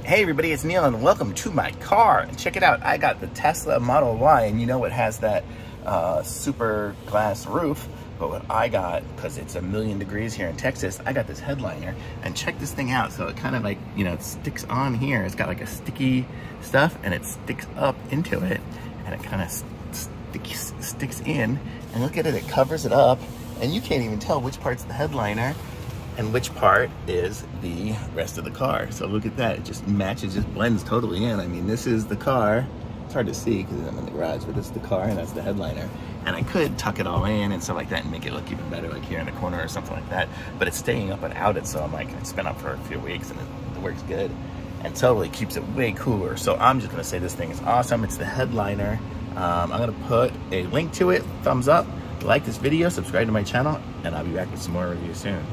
Hey everybody, it's Neil and welcome to my car. And check it out, I got the Tesla Model Y, and you know it has that super glass roof, but what I got, because it's 1,000,000 degrees here in Texas, I got this headliner. And check this thing out. So it kind of like, you know, it sticks on here. It's got like a sticky stuff and it sticks up into it and it kind of sticks in. And look at it, it covers it up and you can't even tell which part's the headliner and which part is the rest of the car. So look at that, it just matches, just blends totally in. I mean, this is the car. It's hard to see because I'm in the garage, but it's the car and that's the headliner. And I could tuck it all in and stuff like that and make it look even better, like here in the corner or something like that. But it's staying up and out, and so I'm like, it's been up for a few weeks and it works good. And totally keeps it way cooler. So I'm just gonna say this thing is awesome. It's the headliner. I'm gonna put a link to it, thumbs up, like this video, subscribe to my channel, and I'll be back with some more reviews soon.